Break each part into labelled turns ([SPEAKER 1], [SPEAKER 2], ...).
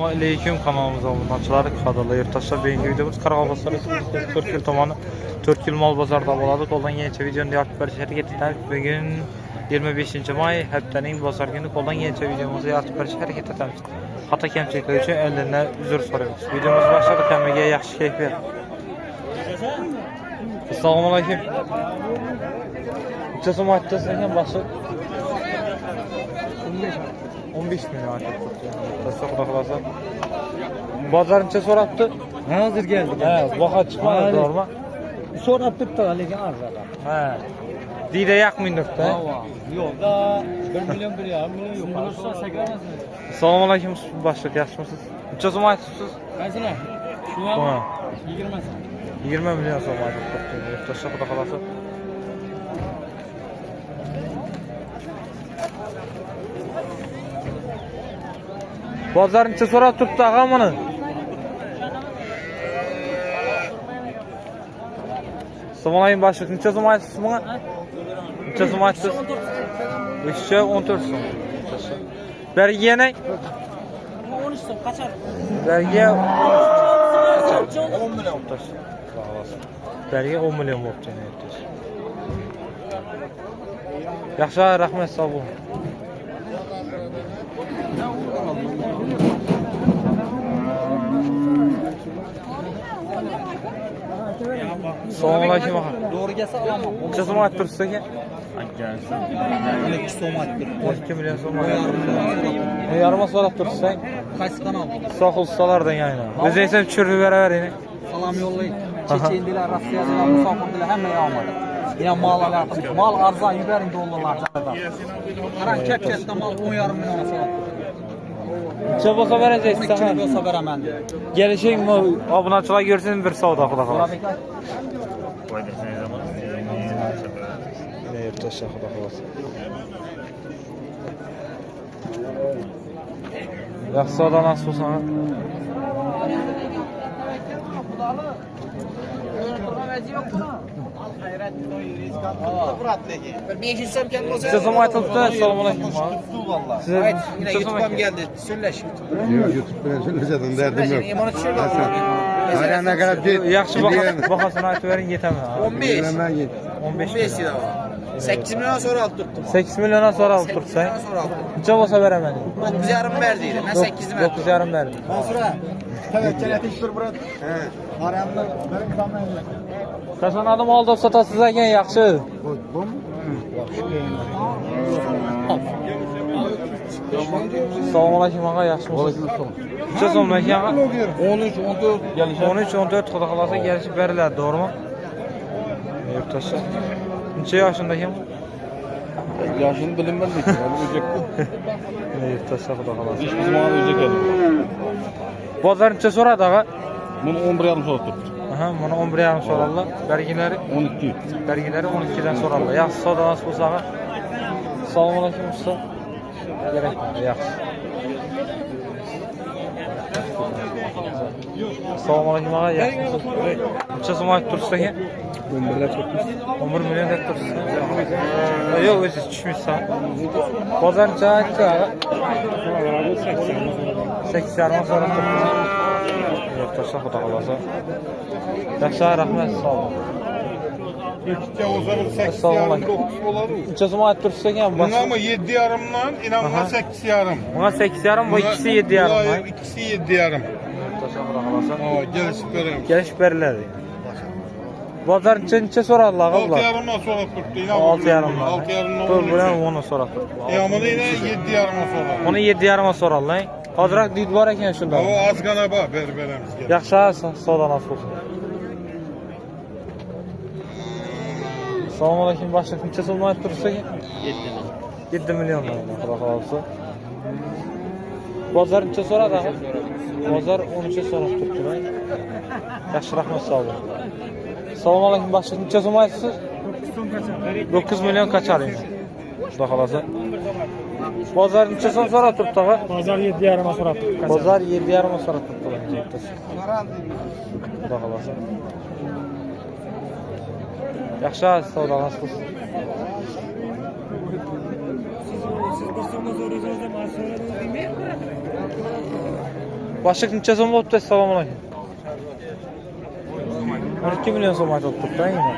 [SPEAKER 1] Aleyküm kanalımıza abunəçiləri qadalı yurttaşlar bugünkü videomuz Qarabağ Respublikası 4 il tomanı 4 il mal bazarda boladık. Ondan yeniçe videonun artık barışarı getirdik. Bugün 25 may haftanın bazar günü ondan yeniçe videomuzu artık barışarı hareket etamiz. Hata kemçilikler için ellerinden üzür soruyoruz. Videomuz başladı. Kendime yaxşı keyif ver. Assalamu alaikum. Uçası maçtasın başı 15 milyon artık tuttu. Tasavvur bazarınca sorattı.
[SPEAKER 2] Hazır geldik.
[SPEAKER 1] He, vaxa çıkmadı doğru.
[SPEAKER 2] Sorattık da lekin arzada.
[SPEAKER 1] He. Dide yakmıyorduk da.
[SPEAKER 2] Yok da 1 milyon 1,5 milyon yok. Olursa sekremezsiniz.
[SPEAKER 1] Assalamu alaikum başlık yaşmısınız? Uçası maçsınız?
[SPEAKER 2] Kaçına? Şuna
[SPEAKER 1] Tamam.
[SPEAKER 2] 20
[SPEAKER 1] milyon so'm artık tuttu. Tasavvur xalası. Bazarınca sorat tuttu ağa bunu. Somalayın başlık. Neçe so'm aytasiz buna? Neçe so'm aytasiz? 14 so'm. Bergiye ne?
[SPEAKER 2] 13 so'm kaçar.
[SPEAKER 1] Bergiye
[SPEAKER 2] 10
[SPEAKER 1] milyon. Bergiye 10 milyon bo'pti. Yaxshi, rahmat, sog' bo'ling. Assalomu alaykum ağa.
[SPEAKER 2] Doğru gelse alamam.
[SPEAKER 1] Necha so'm aytib tursiz aka?
[SPEAKER 2] 12 so'm aytib.
[SPEAKER 1] 12 million so'm aytib tursiz. Yarıma so'rab tursiz.
[SPEAKER 2] Qaysi kanal?
[SPEAKER 1] Sağ ustalardan yani. Biz ise çürü beraber.
[SPEAKER 2] Salam yollayın. Çeçendiler, Rusya'dalar, Musafirdiler hemen yağmadı. Yine mal alakası. Mal arzan yüberin dolarlar. Karan kepçesinde mal 10,5 milyona salat.
[SPEAKER 1] Neçe bolsa vereceğiz
[SPEAKER 2] 12
[SPEAKER 1] sana.
[SPEAKER 2] bolsa veremem.
[SPEAKER 1] Gelişeyim mi? Abunaçılar görsün bir savda kula kalas. Ne yurttaş kula kalas. Yaxşı savda nasıl sana?
[SPEAKER 2] Bir so'm keldi bo'lsa.
[SPEAKER 1] Neçe so'm aytıldı? Assalomu alaykum. Size
[SPEAKER 2] Yine YouTube'dan geldi. Söyleş.
[SPEAKER 3] YouTube bilan söylesem derdim yok.
[SPEAKER 2] Iymoni tushirdi.
[SPEAKER 3] Ayağına kadar bir
[SPEAKER 1] yaxshi bahasını aytib bering yetaman.
[SPEAKER 2] 15.
[SPEAKER 1] 15
[SPEAKER 2] 15 lira. 8 milyon sonra alıp tuttum.
[SPEAKER 1] 8 milyona sonra alıp tursan.
[SPEAKER 2] Sonra aldım.
[SPEAKER 1] Neçe bolsa veremem.
[SPEAKER 2] 9,5 verdiydi. Ben 8'i verdim.
[SPEAKER 1] 9,5 verdim.
[SPEAKER 2] Mansura. Tevekkül bir bırak. He. Aramda benim kamerayla.
[SPEAKER 1] Kaçan adam oldu satasız ekan yaxshi.
[SPEAKER 3] Bu mu?
[SPEAKER 1] Assalomu alaykum ağa, yaxshimisiz? Necha so'm ekan ağa?
[SPEAKER 2] 13, 14 gelişe.
[SPEAKER 1] 13 14 xudo xolasa kelishib beriladi, to'g'rimi? Yurttaşlar. Necha yoshingda ekan?
[SPEAKER 3] Yaşını bilinmez mi?
[SPEAKER 1] Yurttaşlar xudo xolasa.
[SPEAKER 3] Hiçbir zaman öyle geldi.
[SPEAKER 1] Bozor necha so'radi ağa?
[SPEAKER 3] Bunu 11,5 so'rab turibdi.
[SPEAKER 1] Aha, mana 11,5 so'radilar. Bergilari
[SPEAKER 3] 12.
[SPEAKER 1] bergilari 12 dan so'radilar. Yaxshi savdo nasib bo'lsa ağa. Assalomu alaykum usta. Kerak, yaxshi. Assalomu alaykum ağa, yaxshimisiz? Necha so'm aytib tursiz aka? 11 milyon deb tursiz. Yo'q, o'zingiz tushmaysiz. Bozor necha aytdi ağa? 8,5 so'rab turibdi. Yurttaşlar xudo xolasa. Yaxshi, rahmat, sog' bo'ling. Assalomu alaykum. Necha so'm aytib tursiz ekan?
[SPEAKER 4] Buna mı 7,5'dan inanma 8,5.
[SPEAKER 1] Buna 8,5, bu ikisi 7,5.
[SPEAKER 4] İkisi 7,5. Gelişip verelim.
[SPEAKER 1] Gelişib beriladi. Bozor necha so'radilar ağa bular?
[SPEAKER 4] 6,5'dan sonra tuttu.
[SPEAKER 1] 6,5.
[SPEAKER 4] 6,5'dan
[SPEAKER 1] To'rt bilan 10 so'rab turibdi.
[SPEAKER 4] Yağmada yine 7,5'dan sonra.
[SPEAKER 1] Uni 7,5 so'radilar. Hozirroq did bor ekan shunda.
[SPEAKER 4] O az gana bak berberimiz geldi.
[SPEAKER 1] Yaxshi, savdo nasib bo'lsin. Assalomu alaykum, boshliq. Necha so'm aytib tursiz ekan? 7 million. 7 million xudo xolasa. Bozor necha so'radi ağa? Bozor 13 so'rab turibdi. Yaxshi, rahmat, sog' bo'ling. Assalomu alaykum, boshliq. Necha so'm aytasiz? 9 million qachalik. Xudo xolasa. Bozor necha so'm so'rab turibdi ağa?
[SPEAKER 2] Pazar 7,5 so'rab turibdi.
[SPEAKER 1] Bozor 7,5 so'rab turibdi. Xudo xolasa. Yaxshi, savdo nasib bo'lsin. Başlık neçe so'm bo'libdi? Assalomu alaykum. 12 milyon so'm aytib turibdi, yine.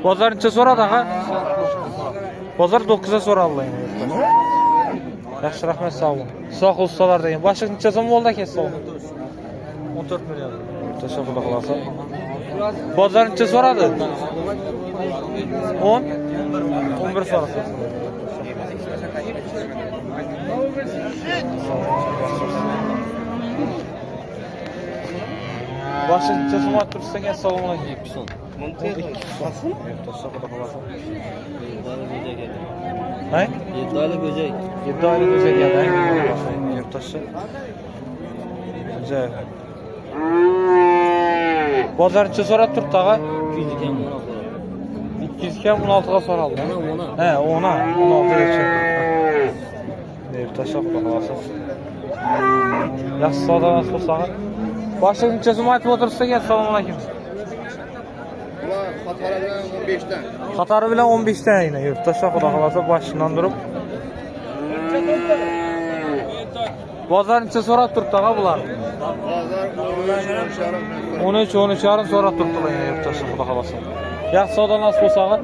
[SPEAKER 1] Bozor necha so'radi, ha? Bozor 9 ga so'radi yine. Yaxshi, rahmat, sog' bo'ling. Sog' ustalar degan. Başlık necha so'm bo'ldi aka? 14 milyon. Teşekkür ederim. Bozor necha so'radi? 10 11 so'radi. Başlık necha so'm aytib turibsiz aka? Assalomu alaykum. 2 so'm. Hay?
[SPEAKER 2] 7 oylik go'jak.
[SPEAKER 1] 7 oylik go'jak geldi. Yurttaşlar. Güzel. Bozor necha so'rab turibdi, ag'a? 200 kam 16 ga so'raldi. He, 10'a 16 gacha. Yurttaşlar qo'yasiz. Yaxshi savdolar bo'lsa. Başlık necha so'm aytib o'tiribsiz? Assalomu alaykum.
[SPEAKER 4] Xatara bilan 15 dan.
[SPEAKER 1] Xatari bilan 15 dan yine. Yurttaşlar xudo xolasa başından durib. Bozor necha so'rab turibdi, ag'a bular?
[SPEAKER 4] Bozor
[SPEAKER 1] 13-13,5 so'rab turibdi yine yurttaşlar xudo xolasa. Yaxshi savdo nasib bo'lsa, ag'a.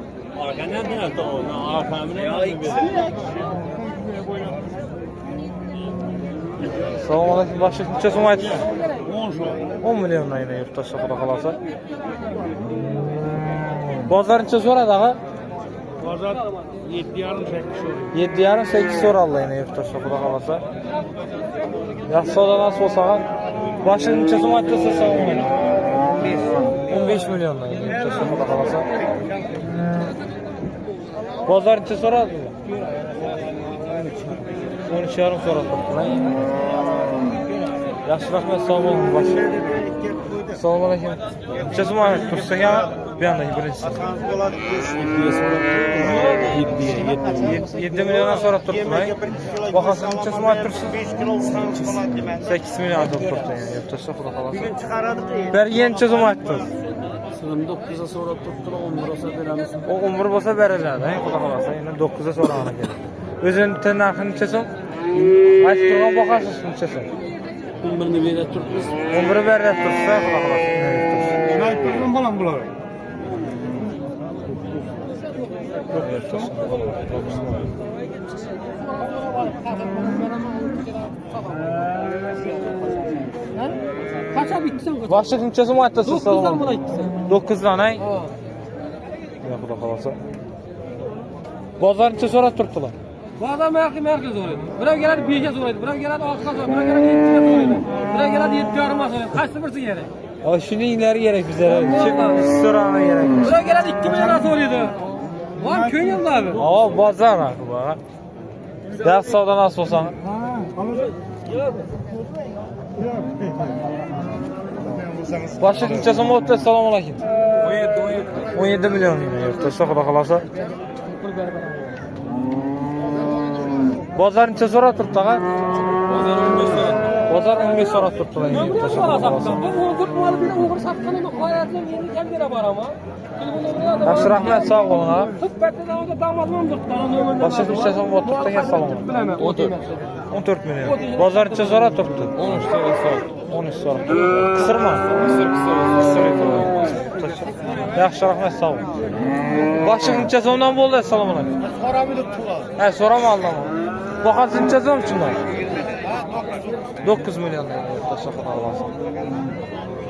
[SPEAKER 1] Assalomu alaykum. Başlık necha so'm aytibsiz? 10 milyondan yine yurttaşlar xudo xolasa. Bozor necha so'radi, ag'a?
[SPEAKER 4] Bozor 7,5
[SPEAKER 1] 7,5-8 so'raldi yine yurttaşlar xudo xolasa. Yaxshi savdo nasib bo'lsa, ag'a. Başlık necha so'm aytibsiz? Assalomu alaykum. 15 milyondan yine yurttaşlar xudo xolasa. Bozor necha so'radi? 13,5 so'rab turibdi. Yaxshi, rahmat, sog' bo'ling. Assalomu alaykum. Necha so'm aytib turibsiz aka? Bu yandagi birinchisi. 7 milyondan so'rab turibdi. Bahosini necha so'm aytib turibsiz? 8 milyon aytib turibdi. Yurttaşlar xudo xolasa. Bergan necha so'm aytdingiz?
[SPEAKER 2] 9 ga so'rab turibdi, 11 olsa beramiz.
[SPEAKER 1] O 11 bo'lsa beriladi, xudo xolasa. Endi 9 ga so'ragan ekan. O'zining narxi necha so'm? Aytib turgan bahosiz necha so'm?
[SPEAKER 2] 11 ni berib turibmiz.
[SPEAKER 1] 11 berib tursa, xudo xolasa.
[SPEAKER 4] Nima turgan bolam bular?
[SPEAKER 2] Qancha bitsin?
[SPEAKER 1] Başlık necha so'm aytasiz?
[SPEAKER 2] 9 dan bo'la ikkisi.
[SPEAKER 1] 9 dan ay. Ya xudo xolasa. Bozor necha so'rab turibdilar?
[SPEAKER 2] Bozor merkez so'raydi. Birov keladi 5 ga so'raydi, birov keladi 6 ga so'raydi, birov keladi 7 ga so'raydi. Birov keladi 7,5 ga so'raydi. Qaysi birisi kerak?
[SPEAKER 1] Ay shuni ilgari kerak bizlarga. Kim so'ragani kerak?
[SPEAKER 2] Birov keladi 2 million ga so'raydi. Voy ko'ngilda abi.
[SPEAKER 1] Ava bozor narxi bu. Yaxshi savdo nasib bo'lsa. Başlık necha so'm bo'libdi? Assalomu alaykum. 17 milyon yine yurttaşlar xudo xolasa. Bozor necha so'rab turibdi, ag'a? Bozor 15 so'rab turibdi yurttaşlar xudo xolasa. Yaxshi, rahmat, sog' bo'ling, ag'a. Başlık necha so'm bo'lib turibdi? Assalomu alaykum. 14 milyon. Bozor necha so'rab turibdi? 13 so'rab. 13 so'rab. Qisirmi? Qisir. Yaxshi, rahmat, sog' bo'ling. Başlık necha so'mdan bo'ldi? Assalomu alaykum.
[SPEAKER 4] So'ramadi tuğa.
[SPEAKER 1] Ha, so'ramadimi? Bahasi necha so'm shundan? 9 milyondan yurttaşlar xudo xolasa.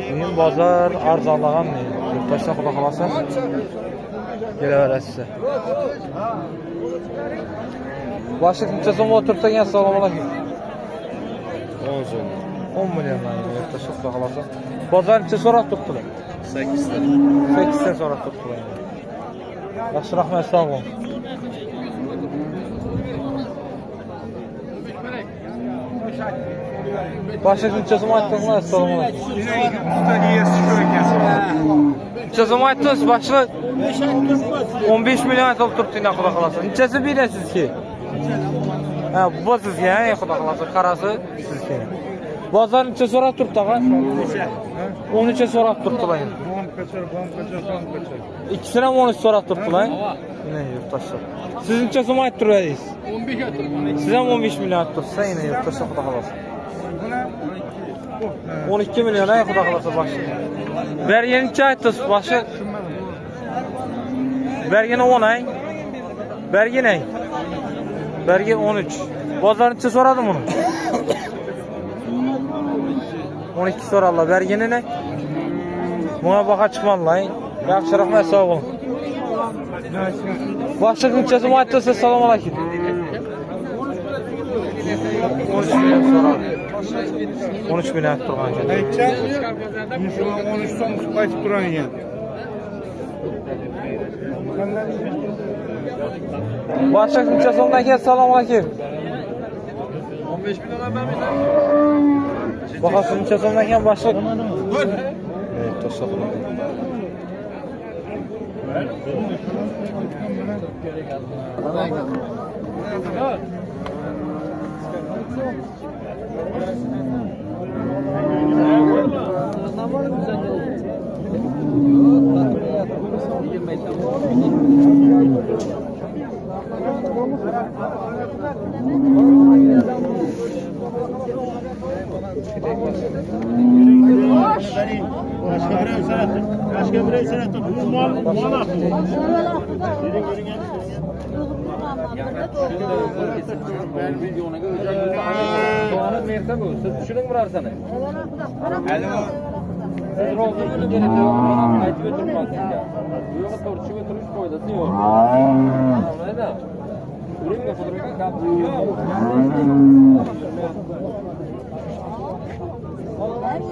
[SPEAKER 1] Bugun bozor arzonlagan yurttaşlar xudo xolasa. Kelaverasiz. Başlık necha so'm o'tiribdi? Assalomu alaykum.
[SPEAKER 3] 10 so'm.
[SPEAKER 1] 10 milyondan yurttaşlar xudo xolasa. Bozor necha so'rab turibdilar?
[SPEAKER 3] 8 dan.
[SPEAKER 1] 8 dan so'rab turibdilar. Yaxshi, rahmat, sog' bo'ling. Başlık necha so'm aytdingiz? Assalomu alaykum. Necha so'm aytdingiz? Başlık 15 milyon aytib turibdi, xudo xolasa. Nechasi berasiz ki? Ha, bu sizga, xudo xolasa, qarasi sizga. Bozor necha so'rab turibdi, ag'a? 13 so'rab turibdilar. İkisini ham 13 so'rab turibdilar. Yine yurttaşlar. Siz necha so'm aytib turasiz? 15 aytib. Siz ham 15 milyon aytib tursiz, yine yurttaşlar xudo xolasa. 12 milyon ay Xudo xolasa başı. Bergen necha aytdingiz başı? Bergen 10 ay. Bergen ay. Bergen 13. Bozor necha so'radim uni? 12 so'rallar. Bergeni ne? Buna baqa chiqmanlar. Yaxshi rahmat, sog' bo'ling. Boshliq nechasi aytdingiz? Assalomu alaykum. 13 milyon so'radi. 13 milyon turgan ekan.
[SPEAKER 4] Aytcha, musulmon 13 so'm qaytib turan ekan.
[SPEAKER 1] Boshliq nechasi so'mdan ekan? Assalomu alaykum.
[SPEAKER 2] 15 milyon bermeysen.
[SPEAKER 1] Bahası necha so'mdan ekan boshliq? To'saqlar.
[SPEAKER 4] Başka bir sene tut. Bu mal
[SPEAKER 2] Düşünün var sana. Siz rozunu gelip aytıp ötürmezsin ya. Bu yola torçu ötürmüş koydası yok. Neden? Ürün yapılırken kapı yok.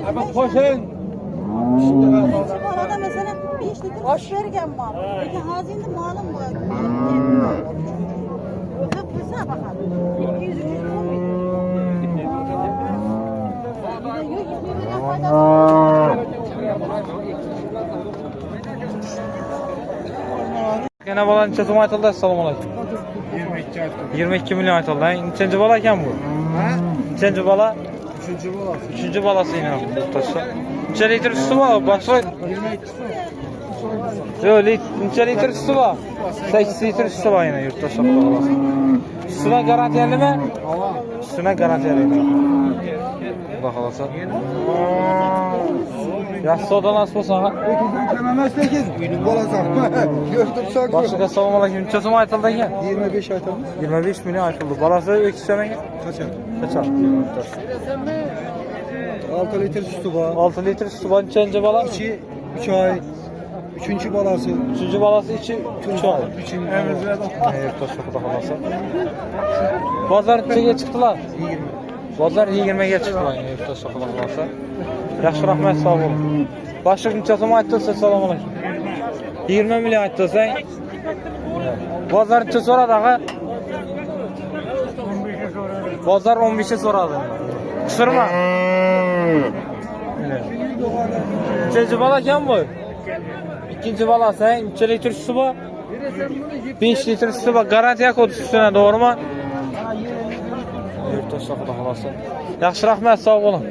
[SPEAKER 2] Abi koşun.
[SPEAKER 5] Orada mesela 5 litre su vergen mal. Peki hazinde malım var. Kıpırsa bakalım. 200
[SPEAKER 1] Yine bala necha so'm aytildi? Assalomu alaykum. 22 milyon aytildi. Nechanchi bola ekan bu? Nechanchi bola?
[SPEAKER 4] 3-cü bola.
[SPEAKER 1] 3-chi bolasi yine to'shsa. Necha litr suti bor? Boshliq.
[SPEAKER 4] 22
[SPEAKER 1] Yo'q, necha litr suti bor? 8 litr suti bor yine yurtdoshlar bolasi. Sutuna garantiyalimi? Sutuna garantiyalimi. Xudo xolasa. Yaxshi savdolanasiz bo'lsa, ha. Boshqa assalomu alaykum. Necha so'm aytildi ekan?
[SPEAKER 4] 25 aytalım.
[SPEAKER 1] 25 milyon aytildi. Bolasi o'kisamagan.
[SPEAKER 4] Kaçar?
[SPEAKER 1] Qachon?
[SPEAKER 4] 6 litre sütü var.
[SPEAKER 1] 6 litr suti bor. Nechanchi bola?
[SPEAKER 4] 3 ay. 3. balası.
[SPEAKER 1] 3-chi bolasi 3 oy.
[SPEAKER 4] 3.
[SPEAKER 1] To'shqa xudo xolasa. Bozor nechaga chiqdilar?
[SPEAKER 4] 20.
[SPEAKER 1] Bozor 20 ga chiqdilar. To'shqa xudo xolasa. Yaxshi rahmat, sog' bo'ling. Boshliq necha so'm aytdingiz? Assalomu alaykum. 20 milyon aytdingiz. Bozor necha so'radi, ag'a? Bozor 15 so'radi. Qisirma. Nechanchi bola ekan bu? İkinci balası, necha litr suti bor? 5 litr suti bor. Garantiya kodi sutuna, to'g'rimi? To'shqa xudo xolasa. Yaxshi rahmat, sog' bo'ling.